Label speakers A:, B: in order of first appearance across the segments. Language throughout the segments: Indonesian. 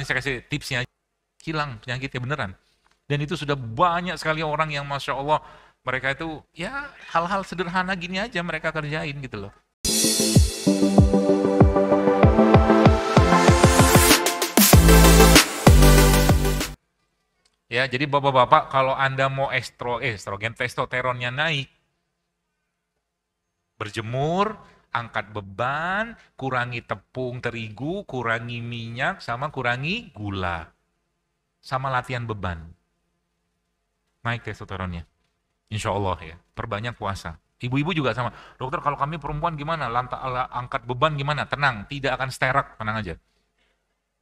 A: Ini saya kasih tipsnya, hilang penyakitnya beneran. Dan itu sudah banyak sekali orang yang Masya Allah, mereka itu ya hal-hal sederhana gini aja mereka kerjain gitu loh. Ya, jadi bapak-bapak kalau Anda mau estrogen, testosteronnya naik, berjemur, angkat beban, kurangi tepung terigu, kurangi minyak, sama kurangi gula. Sama latihan beban. Naik testosteronnya. Insya Allah ya, perbanyak puasa. Ibu-ibu juga sama, dokter kalau kami perempuan gimana, angkat beban gimana? Tenang, tidak akan sterak, tenang aja.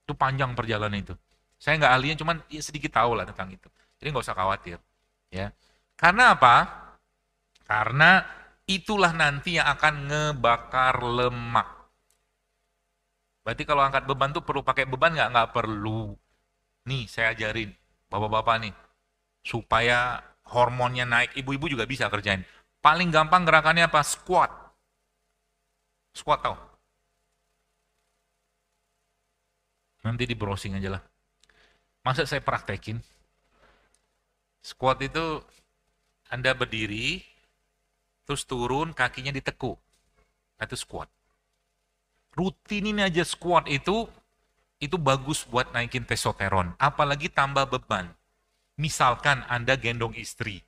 A: Itu panjang perjalanan itu. Saya nggak ahlinya, cuman ya sedikit tahu lah tentang itu. Jadi nggak usah khawatir. Ya, karena apa? Karena itulah nanti yang akan ngebakar lemak. Berarti kalau angkat beban tuh perlu pakai beban nggak? Nggak perlu. Nih saya ajarin, bapak-bapak nih, supaya hormonnya naik. Ibu-ibu juga bisa kerjain. Paling gampang gerakannya apa? Squat. Squat tau? Nanti di browsing aja lah. Masa saya praktekin? Squat itu Anda berdiri, terus turun, kakinya ditekuk. Itu squat. Rutinin aja squat itu bagus buat naikin testosteron. Apalagi tambah beban. Misalkan Anda gendong istri.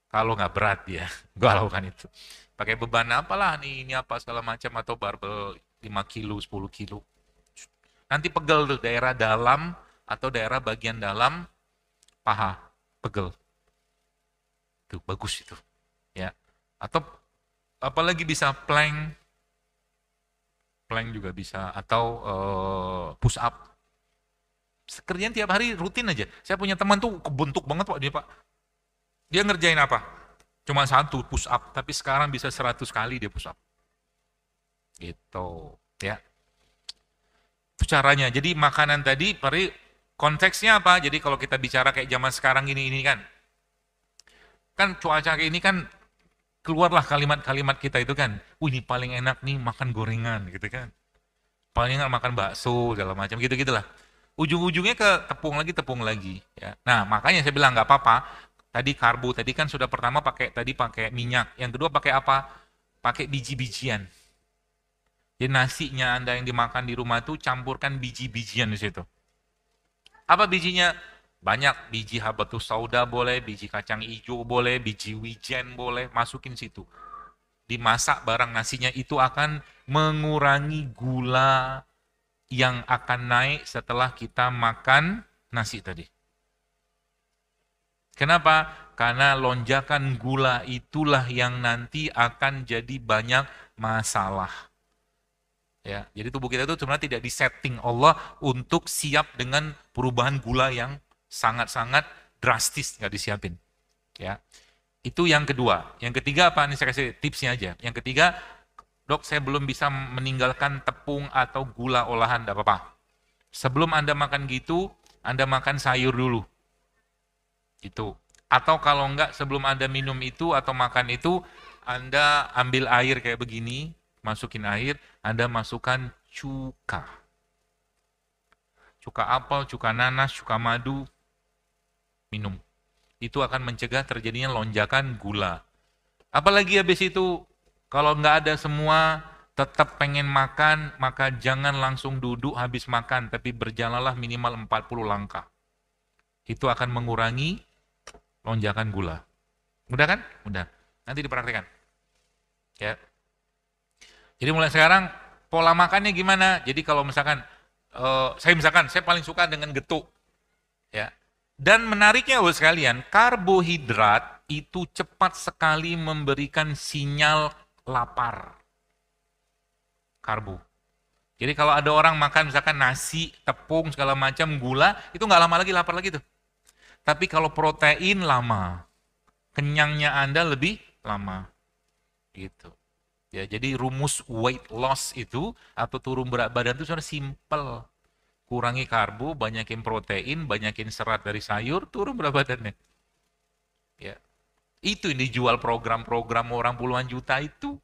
A: Kalau nggak berat ya, gue lakukan itu. Pakai beban apalah nih, ini apa segala macam, atau barbel 5 kilo, 10 kilo. Nanti pegel tuh daerah dalam atau daerah bagian dalam paha, pegel. Tuh bagus itu. Ya. Atau apalagi bisa plank, plank juga bisa, atau push up. Kerjaan tiap hari rutin aja. Saya punya teman tuh kebentuk banget Pak dia Pak. Dia ngerjain apa? Cuma satu push up, tapi sekarang bisa 100 kali dia push up. Gitu, ya. Itu caranya. Jadi makanan tadi, konteksnya apa? Jadi kalau kita bicara kayak zaman sekarang ini kan cuaca kayak ini kan keluarlah kalimat-kalimat kita itu kan, ini paling enak nih makan gorengan gitu kan. Paling enak makan bakso segala macam gitu-gitulah. Ujung-ujungnya ke tepung lagi ya. Nah, makanya saya bilang nggak apa-apa. Tadi karbo, tadi kan sudah pertama pakai minyak, yang kedua pakai apa? Pakai biji-bijian. Jadi nasinya Anda yang dimakan di rumah itu campurkan biji-bijian di situ. Apa bijinya? Banyak, biji habatus sauda boleh, biji kacang hijau boleh, biji wijen boleh, masukin situ. Dimasak barang nasinya itu akan mengurangi gula yang akan naik setelah kita makan nasi tadi. Kenapa? Karena lonjakan gula itulah yang nanti akan jadi banyak masalah. Ya, jadi tubuh kita itu sebenarnya tidak disetting Allah untuk siap dengan perubahan gula yang sangat-sangat drastis, nggak disiapin. Ya, itu yang kedua. Yang ketiga apa? Ini saya kasih tipsnya aja. Yang ketiga, dok saya belum bisa meninggalkan tepung atau gula olahan, tidak apa-apa. Sebelum Anda makan gitu, Anda makan sayur dulu. Itu. Atau kalau enggak, sebelum Anda minum itu atau makan itu, Anda ambil air kayak begini, masukin air, Anda masukkan cuka. Cuka apel, cuka nanas, cuka madu, minum. Itu akan mencegah terjadinya lonjakan gula. Apalagi habis itu, kalau nggak ada semua, tetap pengen makan, maka jangan langsung duduk habis makan, tapi berjalanlah minimal 40 langkah. Itu akan mengurangi lonjakan gula. Mudah kan? Mudah. Nanti dipraktikkan. Ya. Jadi mulai sekarang, pola makannya gimana? Jadi kalau misalkan, saya paling suka dengan getuk. Ya. Dan menariknya buat sekalian, karbohidrat itu cepat sekali memberikan sinyal lapar. Karbo. Jadi kalau ada orang makan misalkan nasi, tepung, segala macam, gula, itu nggak lama lagi lapar lagi tuh. Tapi kalau protein lama, kenyangnya Anda lebih lama. Gitu. Ya, jadi rumus weight loss itu atau turun berat badan itu sebenarnya simple. Kurangi karbo, banyakin protein, banyakin serat dari sayur, turun berat badannya. Ya. Itu yang dijual program-program orang puluhan juta itu.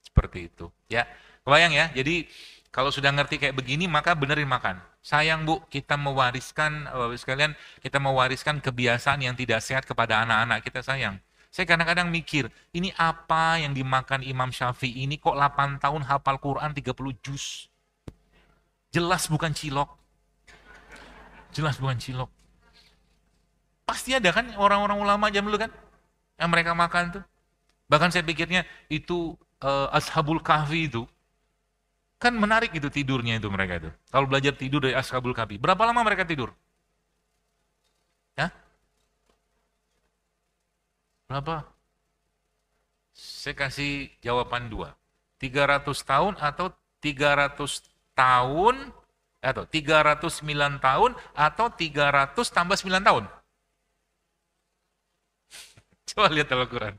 A: Seperti itu. Ya. Kebayang ya? Jadi Kalau sudah ngerti kayak begini, maka benerin makan. Sayang Bu, kita mewariskan, sekalian kita mewariskan kebiasaan yang tidak sehat kepada anak-anak kita, sayang. Saya kadang-kadang mikir, ini apa yang dimakan Imam Syafi'i ini kok 8 tahun hafal Quran 30 juz. Jelas bukan cilok. Jelas bukan cilok. Pasti ada kan orang-orang ulama jam dulu kan, yang mereka makan tuh. Bahkan saya pikirnya itu Ashabul Kahfi itu, kan menarik itu tidurnya itu mereka itu. Kalau belajar tidur dari Ashabul Kahfi, berapa lama mereka tidur? Ya? Berapa? Saya kasih jawaban dua. 300 tahun atau 300 tahun, atau 309 tahun atau 300 tambah 9 tahun. Coba lihat Al-Quran.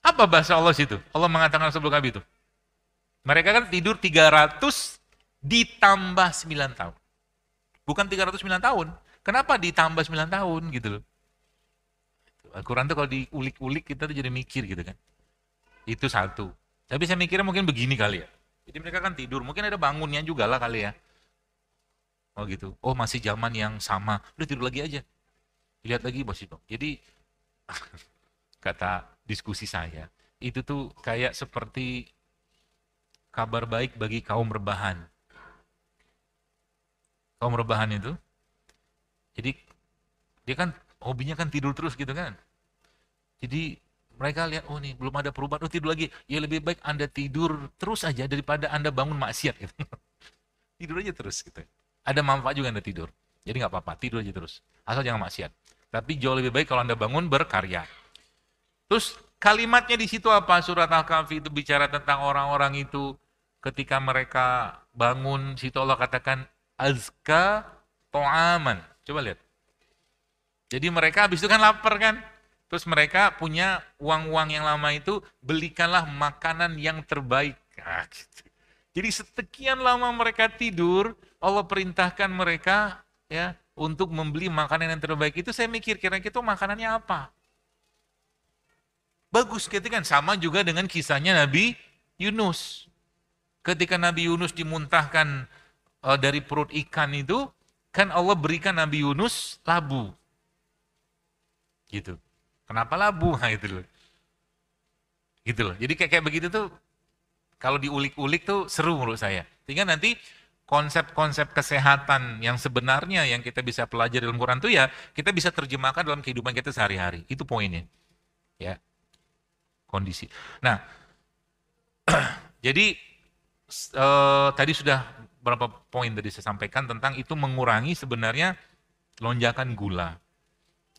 A: Apa bahasa Allah situ? Allah mengatakan Ashabul Kahfi itu. Mereka kan tidur 300 ditambah 9 tahun. Bukan 309 tahun. Kenapa ditambah 9 tahun gitu loh. Al-Quran tuh kalau diulik-ulik kita tuh jadi mikir gitu kan. Itu satu. Tapi saya mikirnya mungkin begini kali ya. Jadi mereka kan tidur, mungkin ada bangunnya juga lah kali ya. Oh gitu. Oh masih zaman yang sama. Udah tidur lagi aja. Lihat lagi bos itu. Jadi kata diskusi saya, itu tuh kayak seperti kabar baik bagi kaum rebahan. Kaum rebahan itu, jadi dia kan hobinya kan tidur terus gitu kan. Jadi mereka lihat, oh nih belum ada perubahan, oh tidur lagi. Ya lebih baik Anda tidur terus aja daripada Anda bangun maksiat gitu. Tidur aja terus gitu. Ada manfaat juga Anda tidur. Jadi nggak apa-apa, tidur aja terus. Asal jangan maksiat. Tapi jauh lebih baik kalau Anda bangun berkarya. Terus kalimatnya di situ apa? Surat Al-Kahfi itu bicara tentang orang-orang itu ketika mereka bangun, situ Allah katakan azka to'aman. Coba lihat. Jadi mereka habis itu kan lapar kan. Terus mereka punya uang-uang yang lama itu, belikanlah makanan yang terbaik. Nah, gitu. Jadi sekian lama mereka tidur, Allah perintahkan mereka ya untuk membeli makanan yang terbaik. Itu saya mikir kira-kira itu makanannya apa? Bagus gitu kan, sama juga dengan kisahnya Nabi Yunus. Ketika Nabi Yunus dimuntahkan dari perut ikan itu, kan Allah berikan Nabi Yunus labu. Gitu. Kenapa labu? Nah, itu loh. Gitu loh. Jadi kayak begitu tuh, kalau diulik-ulik tuh seru menurut saya. Sehingga nanti konsep-konsep kesehatan yang sebenarnya yang kita bisa pelajari dalam Quran itu ya, kita bisa terjemahkan dalam kehidupan kita sehari-hari. Itu poinnya. Ya. Kondisi. Nah, jadi tadi sudah berapa poin tadi saya sampaikan tentang itu mengurangi sebenarnya lonjakan gula.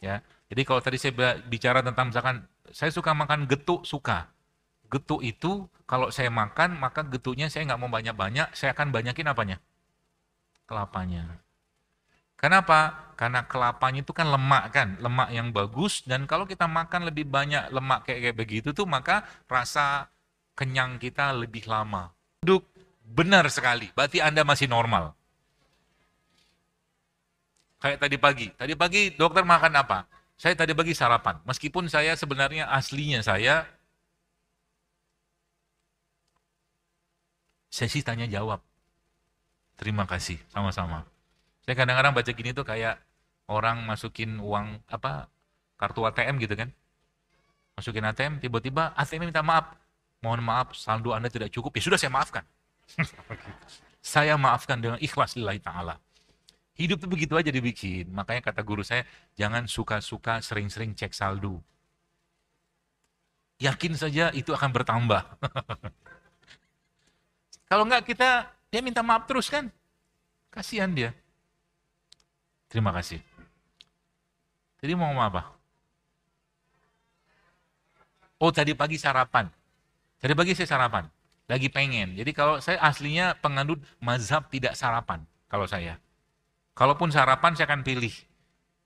A: Ya, jadi kalau tadi saya bicara tentang misalkan saya suka makan getuk, suka. Getuk itu kalau saya makan maka getuknya saya nggak mau banyak-banyak, saya akan banyakin apanya? Kelapanya. Kenapa? Karena kelapanya itu kan lemak kan, lemak yang bagus, dan kalau kita makan lebih banyak lemak kayak begitu tuh maka rasa kenyang kita lebih lama. Duk, benar sekali, berarti Anda masih normal. Kayak tadi pagi dokter makan apa? Saya tadi pagi sarapan, meskipun saya sebenarnya aslinya saya sih tanya jawab. Terima kasih, sama-sama. Saya kadang-kadang baca gini tuh kayak orang masukin uang apa kartu ATM gitu kan. Masukin ATM, tiba-tiba ATM minta maaf. Mohon maaf, saldo Anda tidak cukup. Ya sudah saya maafkan. Saya maafkan dengan ikhlas lillahi ta'ala. Hidup tuh begitu aja dibikin. Makanya kata guru saya, jangan suka-suka sering-sering cek saldo. Yakin saja itu akan bertambah. Kalau enggak dia minta maaf terus kan. Kasihan dia. Terima kasih. Jadi mau ngomong apa? Oh tadi pagi sarapan. Tadi pagi saya sarapan. Lagi pengen. Jadi kalau saya aslinya penganut mazhab tidak sarapan. Kalau saya. Kalaupun sarapan saya akan pilih.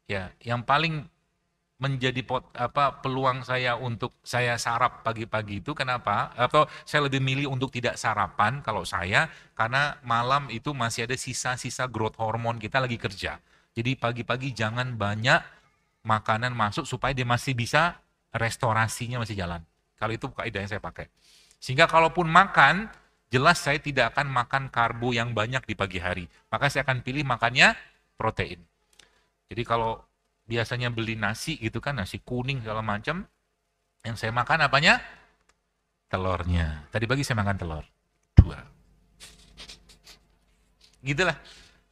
A: Ya, yang paling menjadi peluang saya untuk saya sarap pagi-pagi itu kenapa? Atau saya lebih milih untuk tidak sarapan kalau saya, karena malam itu masih ada sisa-sisa growth hormon kita lagi kerja. Jadi pagi-pagi jangan banyak makanan masuk supaya dia masih bisa restorasinya masih jalan. Kalau itu kaidah yang saya pakai. Sehingga kalaupun makan, jelas saya tidak akan makan karbo yang banyak di pagi hari. Maka saya akan pilih makannya protein. Jadi kalau biasanya beli nasi gitu kan, nasi kuning segala macam, yang saya makan apanya? Telurnya. Tadi pagi saya makan telur. 2. Gitulah.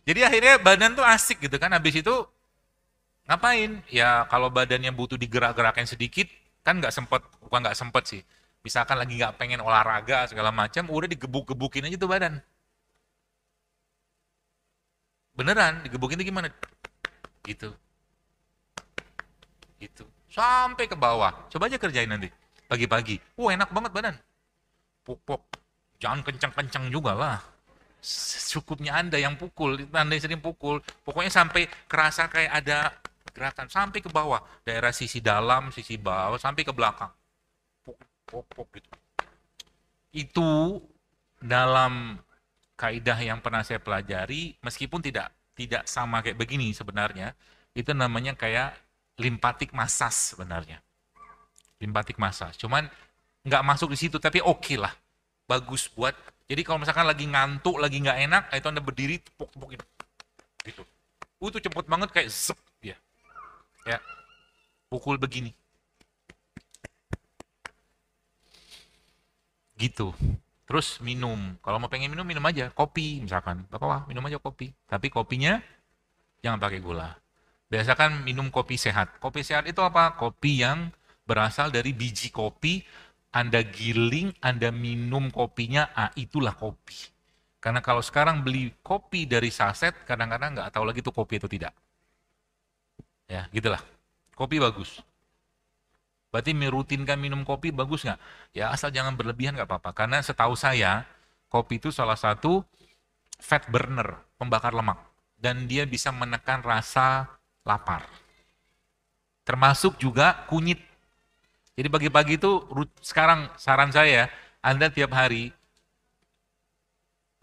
A: Jadi akhirnya badan tuh asik gitu kan. Habis itu ngapain? Ya kalau badannya butuh digerak-gerakin sedikit, kan nggak sempet, bukan nggak sempet sih. Misalkan lagi nggak pengen olahraga segala macam, udah digebuk-gebukin aja tuh badan. Beneran, digebukin itu gimana? Gitu, gitu. Sampai ke bawah. Coba aja kerjain nanti. Pagi-pagi. Enak banget badan. Puk-puk. Jangan kencang-kencang juga lah. Cukupnya Anda yang pukul, Anda yang sering pukul. Pokoknya sampai kerasa kayak ada gerakan. Sampai ke bawah. Daerah sisi dalam, sisi bawah, sampai ke belakang. Puk, puk, puk gitu. Itu dalam kaidah yang pernah saya pelajari, meskipun tidak sama kayak begini sebenarnya, itu namanya kayak lymphatic massage sebenarnya. Lymphatic massage. Cuman nggak masuk di situ, tapi oke lah. Bagus buat, jadi kalau misalkan lagi ngantuk, lagi nggak enak, itu Anda berdiri, tepuk-tepuk gitu. Itu cepet banget kayak zep dia. Ya, pukul begini. Gitu. Terus minum. Kalau mau pengen minum, minum aja. Kopi misalkan. Bapak minum aja kopi. Tapi kopinya jangan pakai gula. Biasakan minum kopi sehat. Kopi sehat itu apa? Kopi yang berasal dari biji kopi. Anda giling, Anda minum kopinya, itulah kopi. Karena kalau sekarang beli kopi dari saset, kadang-kadang nggak tahu lagi itu kopi atau tidak. Ya, gitulah. Kopi bagus. Berarti merutinkan minum kopi bagus nggak? Ya asal jangan berlebihan nggak apa-apa. Karena setahu saya, kopi itu salah satu fat burner, pembakar lemak. Dan dia bisa menekan rasa lapar. Termasuk juga kunyit. Jadi pagi-pagi itu sekarang saran saya, Anda tiap hari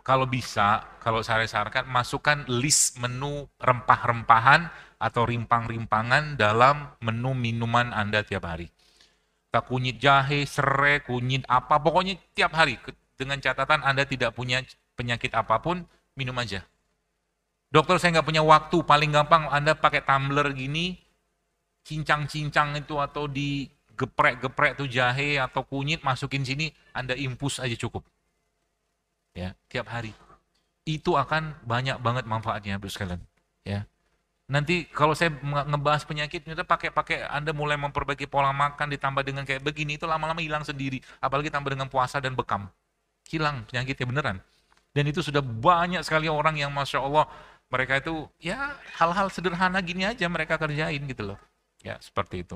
A: kalau bisa, kalau saya sarankan masukkan list menu rempah-rempahan atau rimpang-rimpangan dalam menu minuman Anda tiap hari. Tak kunyit jahe, serai, kunyit apa, pokoknya tiap hari dengan catatan Anda tidak punya penyakit apapun, minum aja. Dokter saya nggak punya waktu, paling gampang Anda pakai tumbler gini, cincang-cincang itu atau digeprek-geprek tuh jahe atau kunyit, masukin sini, Anda infus aja cukup. Ya, tiap hari. Itu akan banyak banget manfaatnya, Bro sekalian. Ya. Nanti kalau saya ngebahas penyakit, ternyata pakai Anda mulai memperbaiki pola makan ditambah dengan kayak begini, itu lama-lama hilang sendiri. Apalagi tambah dengan puasa dan bekam. Hilang penyakitnya beneran. Dan itu sudah banyak sekali orang yang Masya Allah, mereka itu ya hal-hal sederhana gini aja mereka kerjain gitu loh. Ya seperti itu.